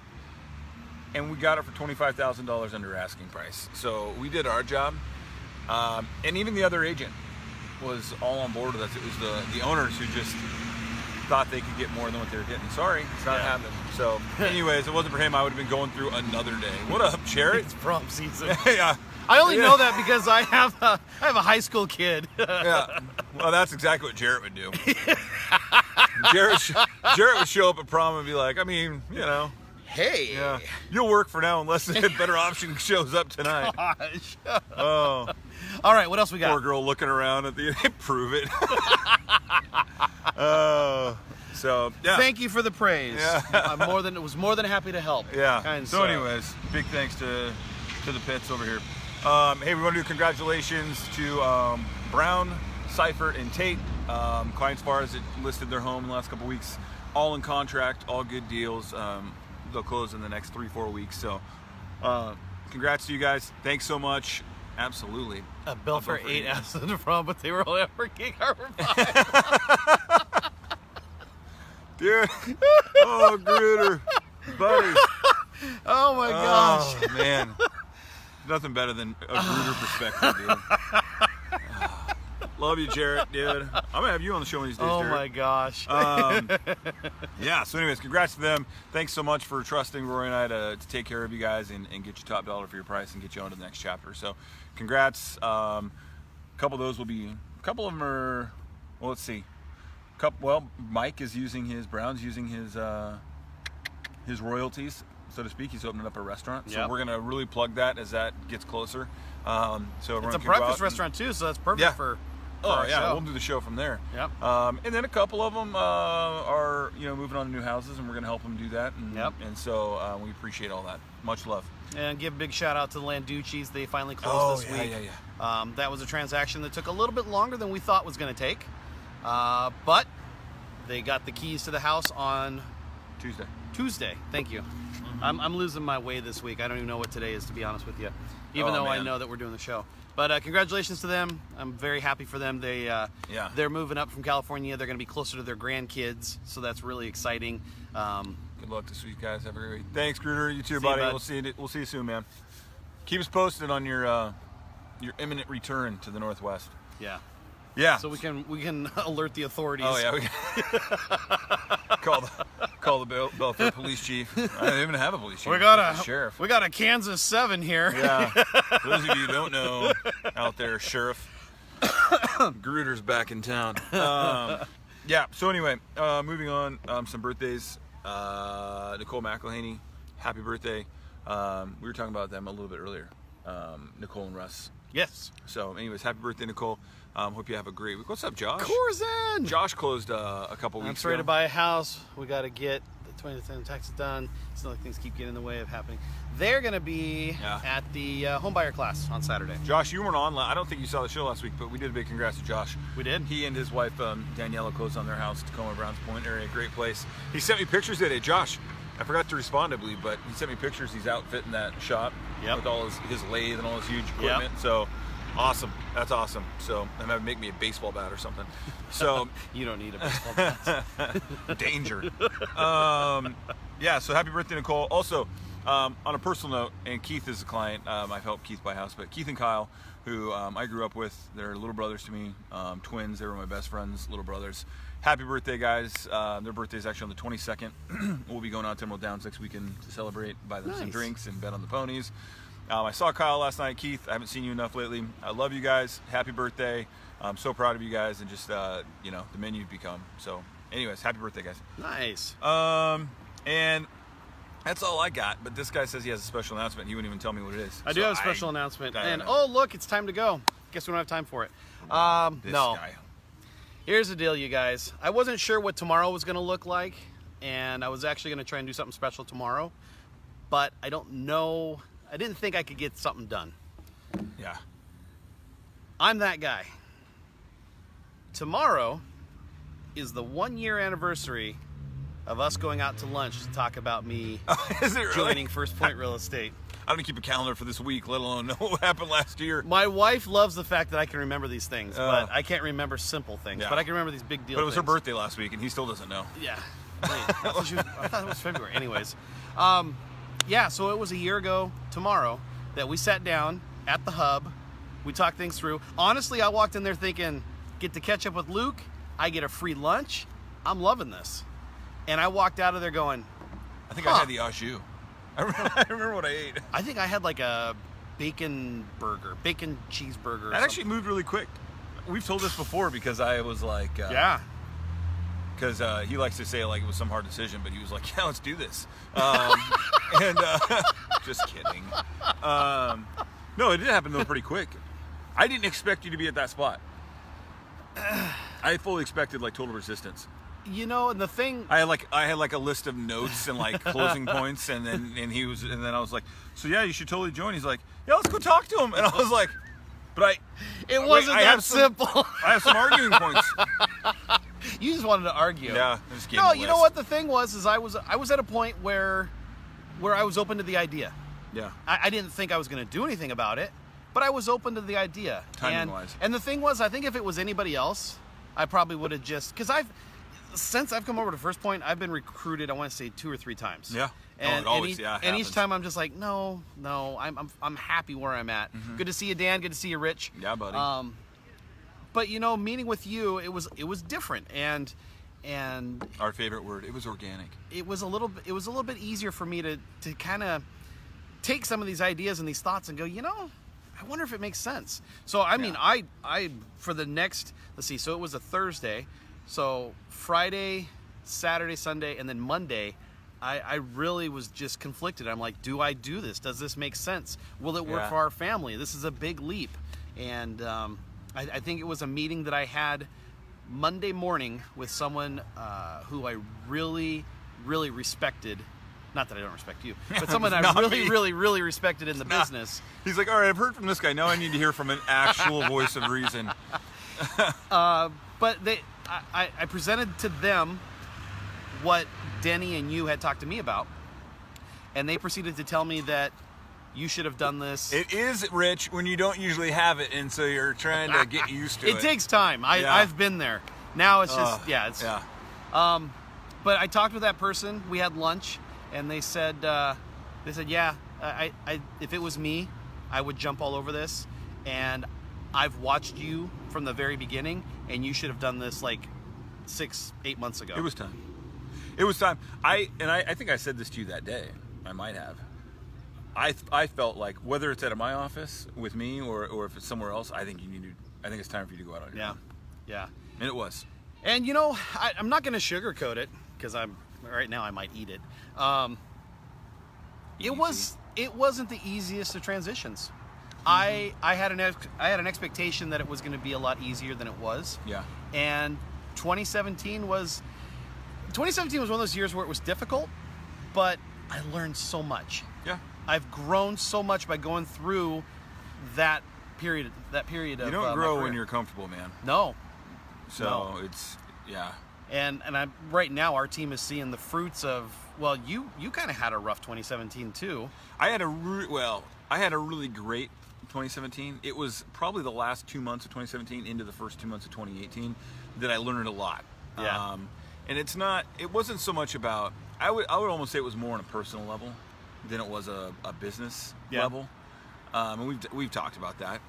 And we got it for $25,000 under asking price. So we did our job. And even the other agent was all on board with us. It was the owners who just thought they could get more than what they were getting. Sorry, it's not happening. So anyways, if it wasn't for him, I would have been going through another day. What up, Jared? It's prom season. Yeah. I only know that because I have a high school kid. Yeah. Well, that's exactly what Jarrett would do. Jarrett would show up at prom and be like, Hey. yeah, you'll work for now unless a better option shows up tonight. Gosh. Oh, All right, what else we got? poor girl looking around at the prove it. Oh, so yeah. Thank you for the praise. Yeah. I was more than happy to help. Yeah. Kind So, sir. anyways, big thanks to the Pits over here. Hey, we want to do congratulations to Brown, Seifert, and Tate. Clients of ours that listed their home in the last couple weeks, all in contract, all good deals. They'll close in the next 3-4 weeks. So, congrats to you guys. Thanks so much. Absolutely. A bill for 8 out of the prom, but they were only up for Gig Harbor 5. Dude. Oh, Gruder. Buddy. Oh my gosh. Oh, man. Nothing better than a Gruder perspective, dude. Love you, Jarrett, dude. I'm going to have you on the show one of these days, Oh Jarrett. my gosh. Yeah, so anyways, congrats to them. Thanks so much for trusting Rory and I to take care of you guys and get you top dollar for your price and get you on to the next chapter. So congrats. A couple of them are, well, let's see. Mike is using Brown's using his royalties, so to speak. He's opening up a restaurant. So Yep. we're going to really plug that as that gets closer. So It's everyone a can go breakfast out restaurant too, so that's perfect Yeah. for Oh our yeah, show. we'll do the show from there. Yep. And then a couple of them are moving on to new houses, and we're going to help them do that. And, Yep. And so we appreciate all that. Much love. And give a big shout out to the Landucci's. They finally closed this week. Yeah. That was a transaction that took a little bit longer than we thought was going to take, but they got the keys to the house on Tuesday. Tuesday. Thank you. I'm losing my way this week. I don't even know what today is, to be honest with you, even Oh, though I man. know that we're doing the show. But congratulations to them. I'm very happy for them. They're moving up from California. They're going to be closer to their grandkids, so that's really exciting. Good luck this week, guys. Have a great week. Thanks, Gruder. You too, See you, buddy. bud. We'll see you soon, man. Keep us posted on your imminent return to the Northwest. Yeah. Yeah. So we can alert the authorities. Oh yeah. We call the Belfair police chief. I don't even have a police chief. We got It's a the sheriff. We got a Kansas 7 here. Yeah. For those of you who don't know out there, Sheriff Gruder's back in town. Yeah. So anyway, moving on. Some birthdays. Nicole McElhaney, happy birthday. We were talking about them a little bit earlier. Nicole and Russ. Yes. So, anyways, happy birthday, Nicole. Hope you have a great week. What's up, Josh? Corzin. Josh closed a couple weeks I'm ready ago. to buy a house. We got to get the 20% taxes done. It's not like things keep getting in the way of happening. They're going to be at the homebuyer class on Saturday. Josh, you weren't on. I don't think you saw the show last week, but we did a big congrats to Josh. We did? He and his wife, Daniela, closed on their house, Tacoma, Browns Point area. Great place. He sent me pictures today. Josh, I forgot to respond, I believe, but he sent me pictures. He's outfitting that shop with all his lathe and all his huge equipment. So, awesome. That's awesome. So, I'm going to make me a baseball bat or something. So You don't need a baseball bat. danger. Yeah, so happy birthday, Nicole. Also, on a personal note, and Keith is a client, I've helped Keith buy a house, but Keith and Kyle, who I grew up with, they're little brothers to me, twins. They were my best friends, little brothers. Happy birthday, guys. Their birthday is actually on the 22nd. We'll be going out to Emerald Downs next weekend to celebrate, buy them some Nice. drinks and bet on the ponies. I saw Kyle last night. Keith, I haven't seen you enough lately. I love you guys. Happy birthday. I'm so proud of you guys and just, the men you've become. So, anyways, happy birthday, guys. Nice. And that's all I got. But this guy says he has a special announcement. He wouldn't even tell me what it is. I do have a special announcement. I don't And, know. look, it's time to go. Guess we don't have time for it. This no. guy. Here's the deal, you guys. I wasn't sure what tomorrow was going to look like, and I was actually going to try and do something special tomorrow, but I don't know. I didn't think I could get something done. Yeah. I'm that guy. Tomorrow is the 1-year anniversary of us going out to lunch to talk about me Is it really? joining First Point Real Estate. I don't keep a calendar for this week, let alone know what happened last year. My wife loves the fact that I can remember these things, Oh. but I can't remember simple things. Yeah. But I can remember these big deal But it was her things. birthday last week, and he still doesn't know. Yeah. Wait, I thought it was February. Anyways. Yeah, so it was a year ago tomorrow that we sat down at the hub. We talked things through. Honestly, I walked in there thinking, get to catch up with Luke. I get a free lunch. I'm loving this. And I walked out of there going, I think I had the au jus. I remember what I ate. I think I had like a bacon cheeseburger. That actually moved really quick. We've told this before because I was like, yeah. because he likes to say like it was some hard decision, but he was like, yeah, let's do this. Just kidding. No, it did happen though pretty quick. I didn't expect you to be at that spot. I fully expected like total resistance. You know, and the thing, I had like a list of notes and like closing points, and then I was like, so yeah, you should totally join. He's like, yeah, let's go talk to him, and I was like, but it wasn't that simple. I have some arguing points. You just wanted to argue. Yeah. I just gave No, him a you know list. what the thing was is I was at a point where I was open to the idea. Yeah. I didn't think I was going to do anything about it, but I was open to the idea. Timing-wise. And the thing was, I think if it was anybody else, I probably would have just, because since I've come over to First Point, I've been recruited, I want to say 2 or 3 times. Yeah. And, it always, and, yeah, and each happens. time I'm just like, no, I'm happy where I'm at. Mm-hmm. Good to see you, Dan. Good to see you, Rich. Yeah, buddy. But meeting with you, it was different, and Our favorite word. It was organic. it was a little bit easier for me to kind of take some of these ideas and these thoughts and go, I wonder if it makes sense. So I mean, I for the next, let's see, so it was a Thursday, so Friday, Saturday, Sunday, and then Monday, I really was just conflicted. I'm like, do I do this? Does this make sense? Will it work Yeah. for our family? This is a big leap, and I think it was a meeting that I had Monday morning with someone who I really, really respected. Not that I don't respect you, but someone I Not really, me. really, really respected in the business. He's like, all right, I've heard from this guy. Now I need to hear from an actual voice of reason. But I presented to them what Denny and you had talked to me about. And they proceeded to tell me that you should have done this. It is rich when you don't usually have it, and so you're trying to get used to it. It takes time. Yeah. I've been there. Now it's just, yeah. But I talked with that person. We had lunch, and they said, yeah, I if it was me, I would jump all over this. And I've watched you from the very beginning, and you should have done this like 6-8 months ago. It was time. It was time. I think I said this to you that day. I might have. I felt like whether it's out of my office with me or if it's somewhere else, I think it's time for you to go out on your own. Yeah. And it was. And I'm not going to sugarcoat it because right now I might eat it. It wasn't the easiest of transitions. Mm-hmm. I had an expectation that it was going to be a lot easier than it was. Yeah. And 2017 was one of those years where it was difficult, but I learned so much. Yeah. I've grown so much by going through that period of You don't grow when you're comfortable, man. No. So it's And right now our team is seeing the fruits of, well, you kind of had a rough 2017 too. I had a really great 2017. It was probably the last 2 months of 2017 into the first 2 months of 2018 that I learned a lot. Yeah. And it wasn't so much about, I would almost say it was more on a personal level than it was a business level. And we've talked about that.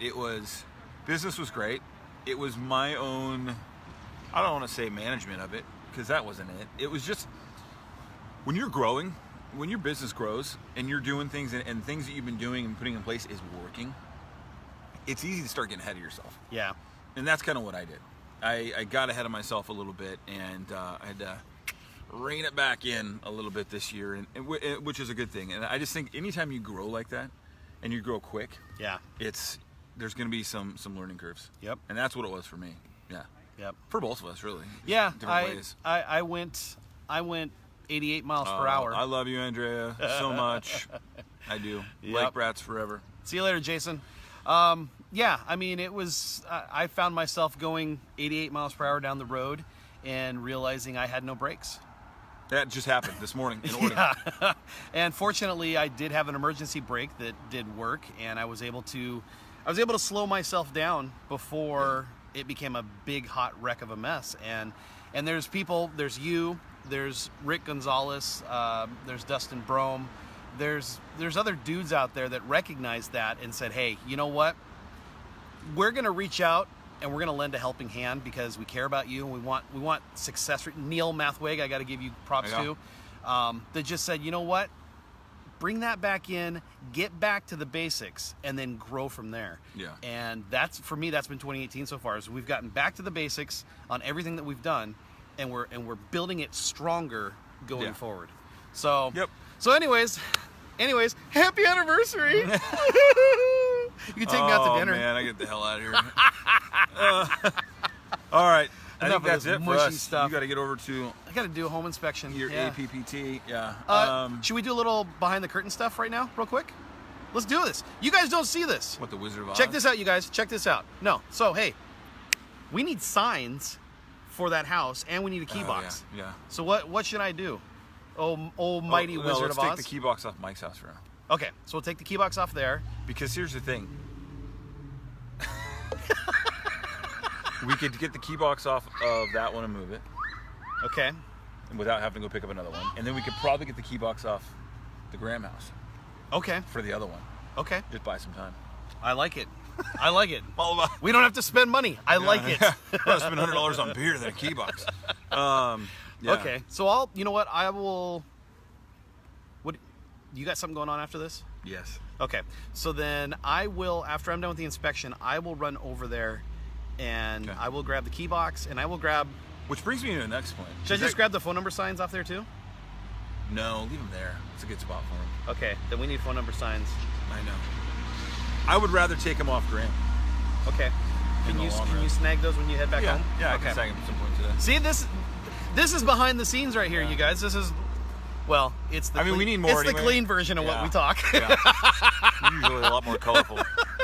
Business was great. It was my own, I don't want to say management of it, because that wasn't it. It was just, when you're growing, when your business grows and you're doing things and things that you've been doing and putting in place is working, it's easy to start getting ahead of yourself. Yeah. And that's kind of what I did. I got ahead of myself a little bit, and I had to rein it back in a little bit this year, which is a good thing. And I just think anytime you grow like that and you grow quick, there's going to be some learning curves. Yep. And that's what it was for me. Yeah. Yep. For both of us, really. Yeah. Different ways. I went 88 miles per hour. I love you, Andrea, so much. I do. Yep. Like brats forever. See you later, Jason. Yeah, I mean, it was, I found myself going 88 miles per hour down the road and realizing I had no brakes. That just happened this morning in Orting. Yeah. And fortunately, I did have an emergency brake that did work, and I was able to slow myself down before it became a big hot wreck of a mess. And there's people, there's you, there's Rick Gonzalez, there's Dustin Brome, there's other dudes out there that recognized that and said, hey, you know what? We're going to reach out and we're going to lend a helping hand because we care about you and we want success. Neil Mathweg, I got to give you props to, that just said, you know what? Bring that back in, get back to the basics, and then grow from there. Yeah. And that's, for me, that's been 2018 so far. Is we've gotten back to the basics on everything that we've done, and we're building it stronger going forward. So, So anyways, happy anniversary. You can take me out to dinner. Oh man, I get the hell out of here. All right. I think that's it for us. Stuff. You got to get over to. I got to do a home inspection. Your APPT, should we do a little behind the curtain stuff right now, real quick? Let's do this. You guys don't see this. What, the Wizard of Oz? Check this out, you guys. Check this out. No. So hey, we need signs for that house, and we need a key box. Yeah. So what should I do? Almighty Wizard of Oz. Let's take the key box off Mike's house for now. Okay, so we'll take the key box off there. Because here's the thing. We could get the key box off of that one and move it. Okay. Without having to go pick up another one. And then we could probably get the key box off the Graham house. Okay. For the other one. Okay. Just buy some time. I like it. I like it. All about. We don't have to spend money. I like it. I'll spend $100 on beer than a key box. Okay. So you know what? I will. What? You got something going on after this? Yes. Okay. So then I will, after I'm done with the inspection, I will run over there and I will grab the key box and I will grab. Which brings me to the next point. Should I just grab the phone number signs off there too? No, leave them there. It's a good spot for them. Okay. Then we need phone number signs. I know. I would rather take them off Graham. Okay. Can you snag those when you head back home? Yeah, I can snag them at some point today. See, this is behind the scenes right here, you guys. This is, well, it's the we need more It's anyway. the clean version of what we talk. Yeah. Usually a lot more colorful.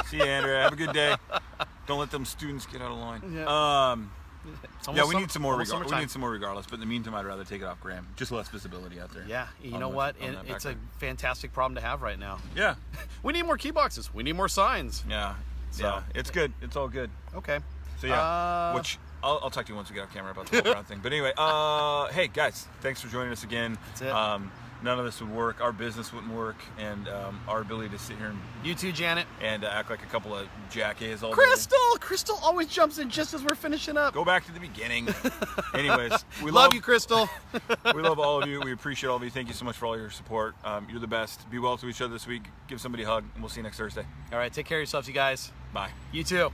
See you, Andrea. Have a good day. Don't let them students get out of line. Yeah. Yeah, we need some more. We need some more regardless. But in the meantime, I'd rather take it off Graham. Just less visibility out there. Yeah, you know what? And it's a fantastic problem to have right now. Yeah. We need more key boxes. We need more signs. Yeah. So. Yeah. It's good. It's all good. Okay. So yeah, which I'll talk to you once we get off camera about the whole round thing. But anyway, hey guys, thanks for joining us again. That's it. None of this would work. Our business wouldn't work, and our ability to sit here and you too, Janet, and act like a couple of jackass all day. Crystal always jumps in just as we're finishing up. Go back to the beginning. Anyways, we love you, Crystal. We love all of you. We appreciate all of you. Thank you so much for all your support. You're the best. Be well to each other this week. Give somebody a hug, and we'll see you next Thursday. All right, take care of yourselves, you guys. Bye. You too.